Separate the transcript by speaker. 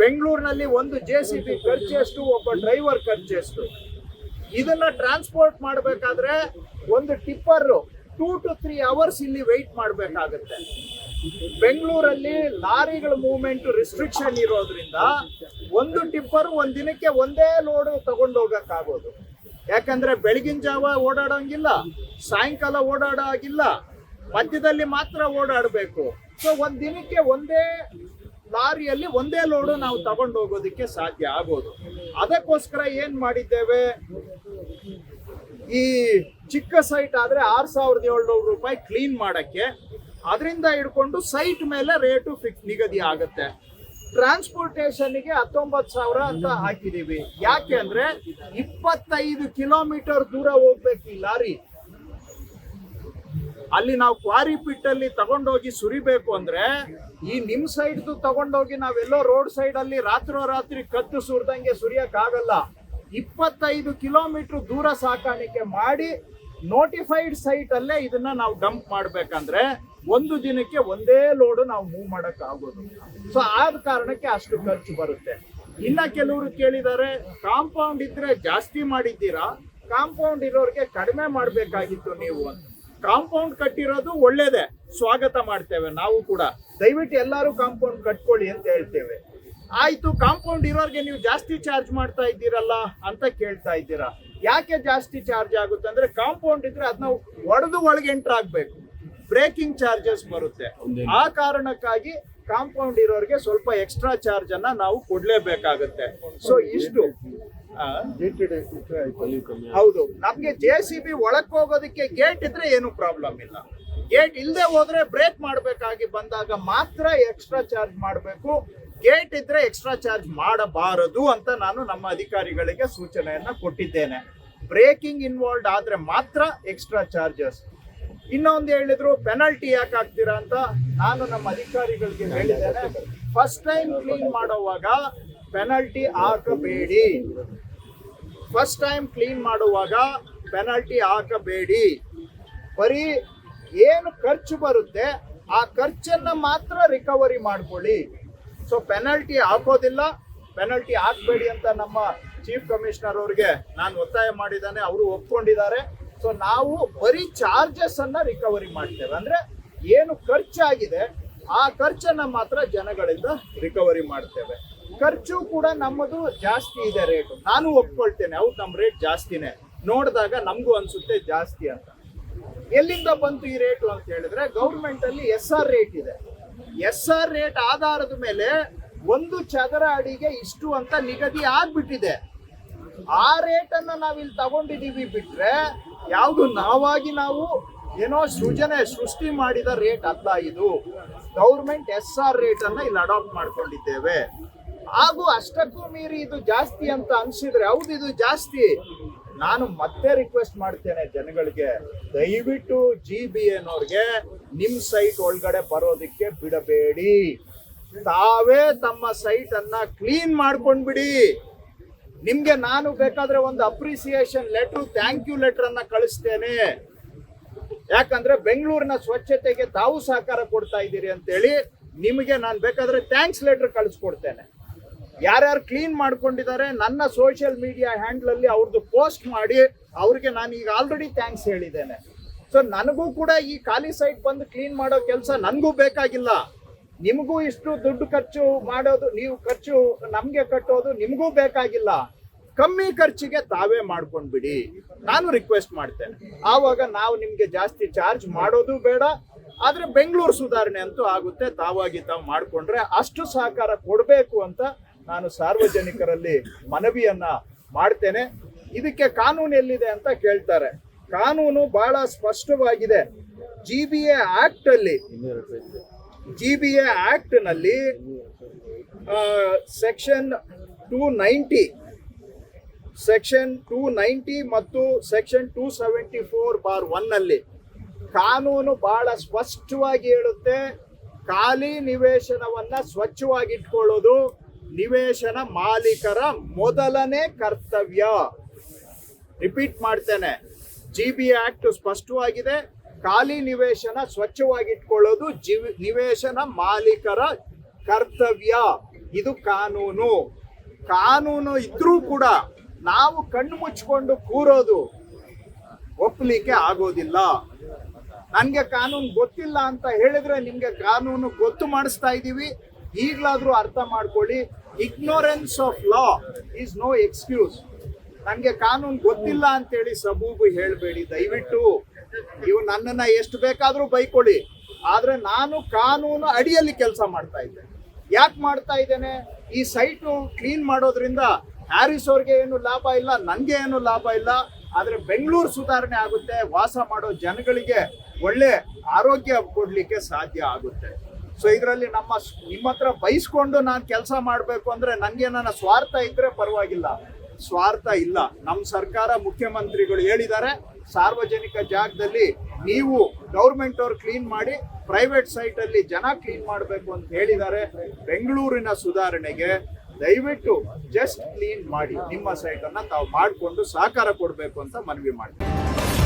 Speaker 1: ಬೆಂಗಳೂರಿನಲ್ಲಿ ಒಂದು JCB ಖರ್ಚೆಷ್ಟು, ಒಬ್ಬ ಡ್ರೈವರ್ ಖರ್ಚೆಷ್ಟು. ಇದನ್ನ ಟ್ರಾನ್ಸ್ಪೋರ್ಟ್ ಮಾಡಬೇಕಾದ್ರೆ ಒಂದು ಟಿಪ್ಪರ್ 2 to 3 hours ಇಲ್ಲಿ ವೆಯ್ಟ್ ಮಾಡಬೇಕಾಗುತ್ತೆ. ಬೆಂಗಳೂರಲ್ಲಿ ಲಾರಿಗಳ ಮೂವ್ಮೆಂಟ್ ರಿಸ್ಟ್ರಿಕ್ಷನ್ ಇರೋದ್ರಿಂದ ಒಂದು ಟಿಪ್ಪರ್ ಒಂದ್ ದಿನಕ್ಕೆ ಒಂದೇ ಲೋಡ್ ತಗೊಂಡು ಹೋಗಕ್ಕಾಗೋದು. ಯಾಕಂದ್ರೆ ಬೆಳಗಿನ ಜಾವ ಓಡಾಡೋಂಗಿಲ್ಲ, ಸಾಯಂಕಾಲ ಓಡಾಡೋ ಆಗಿಲ್ಲ, ಮಧ್ಯದಲ್ಲಿ ಮಾತ್ರ ಓಡಾಡಬೇಕು. ಸೊ ಒಂದ್ ದಿನಕ್ಕೆ ಒಂದೇ ಲಾರಿಯಲ್ಲಿ ಒಂದೇ ಲೋಡು ನಾವು ತಗೊಂಡು ಹೋಗೋದಕ್ಕೆ ಸಾಧ್ಯ ಆಗೋದು. ಅದಕ್ಕೋಸ್ಕರ ಏನ್ ಮಾಡಿದ್ದೇವೆ, ಈ ಚಿಕ್ಕ ಸೈಟ್ ಆದ್ರೆ 6,700 ರೂಪಾಯಿ ಕ್ಲೀನ್ ಮಾಡಕ್ಕೆ, ಅದರಿಂದ ಹಿಡ್ಕೊಂಡು ಸೈಟ್ ಮೇಲೆ ರೇಟು ಫಿಕ್ಸ್ ನಿಗದಿ ಆಗುತ್ತೆ. ಟ್ರಾನ್ಸ್ಪೋರ್ಟೇಷನ್ಗೆ 19,000 ಅಂತ ಹಾಕಿದೀವಿ. ಯಾಕೆ ಅಂದ್ರೆ 25 ಕಿಲೋಮೀಟರ್ ದೂರ ಹೋಗ್ಬೇಕು ಈ ಲಾರಿ. ಅಲ್ಲಿ ನಾವು ಕ್ವಾರಿ ಪಿಟ್ ಅಲ್ಲಿ ತಗೊಂಡೋಗಿ ಸುರಿಬೇಕು ಅಂದ್ರೆ ಈ ನಿಮ್ ಸೈಡ್ ತಗೊಂಡೋಗಿ ನಾವೆಲ್ಲೋ ರೋಡ್ ಸೈಡ್ ಅಲ್ಲಿ ರಾತ್ರಿ ಕತ್ತು ಸುರಿದಂಗೆ ಸುರಿಯಕ್ ಆಗಲ್ಲ. 25 ಕಿಲೋಮೀಟರ್ ದೂರ ಸಾಕಾಣಿಕೆ ಮಾಡಿ ನೋಟಿಫೈಡ್ ಸೈಟ್ ಅಲ್ಲೇ ಇದನ್ನ ನಾವು ಡಂಪ್ ಮಾಡ್ಬೇಕಂದ್ರೆ ಒಂದು ದಿನಕ್ಕೆ ಒಂದೇ ಲೋಡ್ ನಾವು ಮೂವ್ ಮಾಡಕ್ ಆಗೋದು. ಸೊ ಆದ ಕಾರಣಕ್ಕೆ ಅಷ್ಟು ಖರ್ಚು ಬರುತ್ತೆ. ಇನ್ನ ಕೆಲವರು ಕೇಳಿದ್ದಾರೆ, ಕಾಂಪೌಂಡ್ ಇದ್ರೆ ಜಾಸ್ತಿ ಮಾಡಿದ್ದೀರಾ, ಕಾಂಪೌಂಡ್ ಇರೋರಿಗೆ ಕಡಿಮೆ ಮಾಡ್ಬೇಕಾಗಿತ್ತು ನೀವು ಅಂತ. ಕಾಂಪೌಂಡ್ ಕಟ್ಟಿರೋದು ಒಳ್ಳೇದೇ, ಸ್ವಾಗತ ಮಾಡ್ತೇವೆ ನಾವು ಕೂಡ. ದಯವಿಟ್ಟು ಎಲ್ಲರೂ ಕಾಂಪೌಂಡ್ ಕಟ್ಕೊಳ್ಳಿ ಅಂತ ಹೇಳ್ತೇವೆ. ಆಯ್ತು, ಕಾಂಪೌಂಡ್ ಇರೋರಿಗೆ ನೀವು ಜಾಸ್ತಿ ಚಾರ್ಜ್ ಮಾಡ್ತಾ ಇದ್ದೀರಲ್ಲ ಅಂತ ಕೇಳ್ತಾ ಇದ್ದೀರಾ. ಯಾಕೆ ಜಾಸ್ತಿ ಚಾರ್ಜ್ ಆಗುತ್ತೆ ಅಂದ್ರೆ, ಕಾಂಪೌಂಡ್ ಇದ್ರೆ ಅದನ್ನ ಒಡೆದು ಒಳಗೆ ಎಂಟರ್ ಆಗ್ಬೇಕು, ಬ್ರೇಕಿಂಗ್ ಚಾರ್ಜಸ್ ಬರುತ್ತೆ. ಆ ಕಾರಣಕ್ಕಾಗಿ ಕಾಂಪೌಂಡ್ ಇರೋರಿಗೆ ಸ್ವಲ್ಪ ಎಕ್ಸ್ಟ್ರಾ ಚಾರ್ಜ್ ಅನ್ನ ನಾವು ಕೊಡ್ಲೇಬೇಕಾಗುತ್ತೆ. ಸೊ ಇಷ್ಟು ಹೌದು. ನಮ್ಗೆ JCB ಒಳಕ್ ಹೋಗೋದಕ್ಕೆ ಗೇಟ್ ಇದ್ರೆ ಏನು ಪ್ರಾಬ್ಲಮ್ ಇಲ್ಲ. ಗೇಟ್ ಇಲ್ಲದೆ ಹೋದ್ರೆ ಬ್ರೇಕ್ ಮಾಡ್ಬೇಕಾಗಿ ಬಂದಾಗ ಮಾತ್ರ ಎಕ್ಸ್ಟ್ರಾ ಚಾರ್ಜ್ ಮಾಡಬೇಕು. ಗೇಟ್ ಇದ್ರೆ ಎಕ್ಸ್ಟ್ರಾ ಚಾರ್ಜ್ ಮಾಡಬಾರದು ಅಂತ ನಾನು ನಮ್ಮ ಅಧಿಕಾರಿಗಳಿಗೆ ಸೂಚನೆಯನ್ನ ಕೊಟ್ಟಿದ್ದೇನೆ. ಬ್ರೇಕಿಂಗ್ ಇನ್ವಾಲ್ವ್ ಆದ್ರೆ ಮಾತ್ರ ಎಕ್ಸ್ಟ್ರಾ ಚಾರ್ಜಸ್. ಇನ್ನೊಂದು ಹೇಳಿದ್ರು, ಪೆನಲ್ಟಿ ಯಾಕೆ ಹಾಕ್ತೀರಾ ಅಂತ. ನಾನು ನಮ್ಮ ಅಧಿಕಾರಿಗಳಿಗೆ ಹೇಳಿದ್ದೇನೆ, ಫಸ್ಟ್ ಟೈಮ್ ಕ್ಲೀನ್ ಮಾಡುವಾಗ ಪೆನಲ್ಟಿ ಹಾಕಬೇಡಿ. ಫಸ್ಟ್ ಟೈಮ್ ಕ್ಲೀನ್ ಮಾಡುವಾಗ ಪೆನಲ್ಟಿ ಹಾಕಬೇಡಿ. ಬರೀ ಏನು ಖರ್ಚು ಬರುತ್ತೆ ಆ ಖರ್ಚನ್ನ ಮಾತ್ರ ರಿಕವರಿ ಮಾಡ್ಕೊಳ್ಳಿ. ಸೊ ಪೆನಲ್ಟಿ ಹಾಕೋದಿಲ್ಲ, ಪೆನಲ್ಟಿ ಹಾಕ್ಬೇಡಿ ಅಂತ ನಮ್ಮ ಚೀಫ್ ಕಮಿಷನರ್ ಅವ್ರಿಗೆ ನಾನು ಒತ್ತಾಯ ಮಾಡಿದ್ದಾನೆ, ಅವರು ಒಪ್ಕೊಂಡಿದ್ದಾರೆ. ಸೊ ನಾವು ಬರೀ ಚಾರ್ಜಸ್ ಅನ್ನ ರಿಕವರಿ ಮಾಡ್ತೇವೆ. ಅಂದ್ರೆ ಏನು ಖರ್ಚಾಗಿದೆ ಆ ಖರ್ಚನ್ನ ಮಾತ್ರ ಜನಗಳಿಂದ ರಿಕವರಿ ಮಾಡ್ತೇವೆ. ಖರ್ಚು ಕೂಡ ನಮ್ಮದು ಜಾಸ್ತಿ ಇದೆ ರೇಟು, ನಾನು ಒಪ್ಕೊಳ್ತೇನೆ. ಹೌದು, ನಮ್ಮ ರೇಟ್ ಜಾಸ್ತಿನೇ. ನೋಡಿದಾಗ ನಮಗೂ ಅನ್ಸುತ್ತೆ ಜಾಸ್ತಿ ಅಂತ. ಎಲ್ಲಿಂದ ಬಂತು ಈ ರೇಟು ಅಂತ ಹೇಳಿದ್ರೆ, ಗೌರ್ಮೆಂಟ್ ಅಲ್ಲಿ SR ರೇಟ್ ಇದೆ. SR ರೇಟ್ ಆಧಾರದ ಮೇಲೆ ಒಂದು ಚದರ ಅಡಿಗೆ ಇಷ್ಟು ಅಂತ ನಿಗದಿ ಆಗ್ಬಿಟ್ಟಿದೆ. ಆ ರೇಟ್ ಅನ್ನ ನಾವಿಲ್ಲಿ ತಗೊಂಡಿದೀವಿ ಬಿಟ್ರೆ ಯಾವುದು ನಾವು ಏನೋ ಸೃಷ್ಟಿ ಮಾಡಿದ ರೇಟ್ ಅಲ್ಲ ಇದು. ಗೌರ್ಮೆಂಟ್ SR ರೇಟ್ ಅನ್ನ ಇಲ್ಲಿ ಅಡಾಪ್ಟ್ ಮಾಡ್ಕೊಂಡಿದ್ದೇವೆ. ಹಾಗೂ ಅಷ್ಟಕ್ಕೂ ಮೀರಿ ಇದು ಜಾಸ್ತಿ ಅಂತ ಅನ್ಸಿದ್ರೆ, ಹೌದು ಇದು ಜಾಸ್ತಿ. ನಾನು ಮತ್ತೆ ರಿಕ್ವೆಸ್ಟ್ ಮಾಡ್ತೇನೆ ಜನಗಳಿಗೆ, ದಯವಿಟ್ಟು GBN ಅವ್ರಿಗೆ ನಿಮ್ ಸೈಟ್ ಒಳಗಡೆ ಬರೋದಕ್ಕೆ ಬಿಡಬೇಡಿ. ತಾವೇ ತಮ್ಮ ಸೈಟ್ ಅನ್ನ ಕ್ಲೀನ್ ಮಾಡ್ಕೊಂಡ್ಬಿಡಿ. ನಿಮ್ಗೆ ನಾನು ಬೇಕಾದ್ರೆ ಒಂದು appreciation letter, thank you letter ಅನ್ನ ಕಳಿಸ್ತೇನೆ. ಯಾಕಂದ್ರೆ ಬೆಂಗಳೂರಿನ ಸ್ವಚ್ಛತೆಗೆ ತಾವು ಸಹಕಾರ ಕೊಡ್ತಾ ಇದ್ದೀರಿ ಅಂತೇಳಿ ನಿಮಗೆ ನಾನು ಬೇಕಾದ್ರೆ ಥ್ಯಾಂಕ್ಸ್ ಲೆಟರ್ ಕಳಿಸ್ಕೊಡ್ತೇನೆ. ಯಾರ್ಯಾರು ಕ್ಲೀನ್ ಮಾಡ್ಕೊಂಡಿದ್ದಾರೆ ನನ್ನ ಸೋಷಿಯಲ್ ಮೀಡಿಯಾ ಹ್ಯಾಂಡಲ್ ಅಲ್ಲಿ ಅವ್ರದ್ದು ಪೋಸ್ಟ್ ಮಾಡಿ ಅವ್ರಿಗೆ ನಾನು ಈಗ ಆಲ್ರೆಡಿ ಥ್ಯಾಂಕ್ಸ್ ಹೇಳಿದ್ದೇನೆ. ಸೊ ನನಗೂ ಕೂಡ ಈ ಖಾಲಿ ಸೈಟ್ ಬಂದು ಕ್ಲೀನ್ ಮಾಡೋ ಕೆಲಸ ನನಗೂ ಬೇಕಾಗಿಲ್ಲ. ನಿಮಗೂ ಇಷ್ಟು ದುಡ್ಡು ಖರ್ಚು ಮಾಡೋದು, ನೀವು ಖರ್ಚು ನಮ್ಗೆ ಕಟ್ಟೋದು ನಿಮಗೂ ಬೇಕಾಗಿಲ್ಲ. ಕಮ್ಮಿ ಖರ್ಚಿಗೆ ತಾವೇ ಮಾಡ್ಕೊಂಡ್ಬಿಡಿ, ನಾನು ರಿಕ್ವೆಸ್ಟ್ ಮಾಡ್ತೇನೆ. ಆವಾಗ ನಾವು ನಿಮ್ಗೆ ಜಾಸ್ತಿ ಚಾರ್ಜ್ ಮಾಡೋದು ಬೇಡ. ಆದ್ರೆ ಬೆಂಗಳೂರು ಸುಧಾರಣೆ ಅಂತೂ ಆಗುತ್ತೆ. ತಾವಾಗಿ ತಾವು ಮಾಡ್ಕೊಂಡ್ರೆ ಅಷ್ಟು ಸಹಕಾರ ಕೊಡಬೇಕು ಅಂತ ನಾನು ಸಾರ್ವಜನಿಕರಲ್ಲಿ ಮನವಿಯನ್ನ ಮಾಡ್ತೇನೆ. ಇದಕ್ಕೆ ಕಾನೂನು ಎಲ್ಲಿದೆ ಅಂತ ಕೇಳ್ತಾರೆ. ಕಾನೂನು ಬಹಳ ಸ್ಪಷ್ಟವಾಗಿದೆ. GBA ಆಕ್ಟ್ ನಲ್ಲಿ ಸೆಕ್ಷನ್ 290 ಮತ್ತು ಸೆಕ್ಷನ್ 274(1) ನಲ್ಲಿ ಕಾನೂನು ಬಹಳ ಸ್ಪಷ್ಟವಾಗಿ ಹೇಳುತ್ತೆ, ಖಾಲಿ ನಿವೇಶನವನ್ನ ಸ್ವಚ್ಛವಾಗಿಟ್ಕೊಳ್ಳೋದು ನಿವೇಶನ ಮಾಲೀಕರ ಮೊದಲನೇ ಕರ್ತವ್ಯ. ರಿಪೀಟ್ ಮಾಡ್ತೇನೆ, GBA ಆಕ್ಟ್ ಸ್ಪಷ್ಟವಾಗಿದೆ, ಖಾಲಿ ನಿವೇಶನ ಸ್ವಚ್ಛವಾಗಿಟ್ಕೊಳ್ಳೋದು ನಿವೇಶನ ಮಾಲೀಕರ ಕರ್ತವ್ಯ. ಇದು ಕಾನೂನು. ಕಾನೂನು ಇದ್ರೂ ಕೂಡ ನಾವು ಕಣ್ಣು ಮುಚ್ಕೊಂಡು ಕೂರೋದು ಒಪ್ಪಲಿಕ್ಕೆ ಆಗೋದಿಲ್ಲ. ನನಗೆ ಕಾನೂನು ಗೊತ್ತಿಲ್ಲ ಅಂತ ಹೇಳಿದ್ರೆ ನಿಮ್ಗೆ ಕಾನೂನು ಗೊತ್ತು ಮಾಡಿಸ್ತಾ ಇದ್ದೀವಿ. ಈಗಲಾದ್ರೂ ಅರ್ಥ ಮಾಡ್ಕೊಳ್ಳಿ, ignorance of law is no excuse. ನನಗೆ ಕಾನೂನು ಗೊತ್ತಿಲ್ಲ ಅಂತೇಳಿ ಸಬೂಬು ಹೇಳಬೇಡಿ ದಯವಿಟ್ಟು. ನೀವು ನನ್ನನ್ನ ಎಷ್ಟು ಬೇಕಾದ್ರೂ ಬೈಕೊಳ್ಳಿ, ಆದ್ರೆ ನಾನು ಕಾನೂನು ಅಡಿಯಲ್ಲಿ ಕೆಲಸ ಮಾಡ್ತಾ ಇದ್ದೇನೆ. ಯಾಕೆ ಮಾಡ್ತಾ ಇದ್ದೇನೆ? ಈ ಸೈಟು ಕ್ಲೀನ್ ಮಾಡೋದ್ರಿಂದ ಹ್ಯಾರಿಸ್ ಅವ್ರಿಗೆ ಏನು ಲಾಭ ಇಲ್ಲ, ನನಗೆ ಏನು ಲಾಭ ಇಲ್ಲ. ಆದ್ರೆ ಬೆಂಗಳೂರು ಸುಧಾರಣೆ ಆಗುತ್ತೆ, ವಾಸ ಮಾಡೋ ಜನಗಳಿಗೆ ಒಳ್ಳೆ ಆರೋಗ್ಯ ಕೊಡ್ಲಿಕ್ಕೆ ಸಾಧ್ಯ ಆಗುತ್ತೆ. ಸೊ ಇದರಲ್ಲಿ ನಿಮ್ಮ ಹತ್ರ ಬೈಸ್ಕೊಂಡು ನಾನು ಕೆಲಸ ಮಾಡಬೇಕು ಅಂದ್ರೆ ನನಗೆ ನನ್ನ ಸ್ವಾರ್ಥ ಇದ್ರೆ ಪರವಾಗಿಲ್ಲ, ಸ್ವಾರ್ಥ ಇಲ್ಲ. ನಮ್ಮ ಸರ್ಕಾರ ಮುಖ್ಯಮಂತ್ರಿಗಳು ಹೇಳಿದ್ದಾರೆ, ಸಾರ್ವಜನಿಕ ಜಾಗದಲ್ಲಿ ನೀವು ಗೌರ್ಮೆಂಟ್ ಅವ್ರು ಕ್ಲೀನ್ ಮಾಡಿ, ಪ್ರೈವೇಟ್ ಸೈಟ್ ಅಲ್ಲಿ ಜನ ಕ್ಲೀನ್ ಮಾಡಬೇಕು ಅಂತ ಹೇಳಿದ್ದಾರೆ. ಬೆಂಗಳೂರಿನ ಸುಧಾರಣೆಗೆ ದಯವಿಟ್ಟು ಜಸ್ಟ್ ಕ್ಲೀನ್ ಮಾಡಿ, ನಿಮ್ಮ ಸೈಟ್ ಅನ್ನ ತಾವು ಮಾಡಿಕೊಂಡು ಸಹಕಾರ ಕೊಡಬೇಕು ಅಂತ ಮನವಿ ಮಾಡ್ತೀನಿ.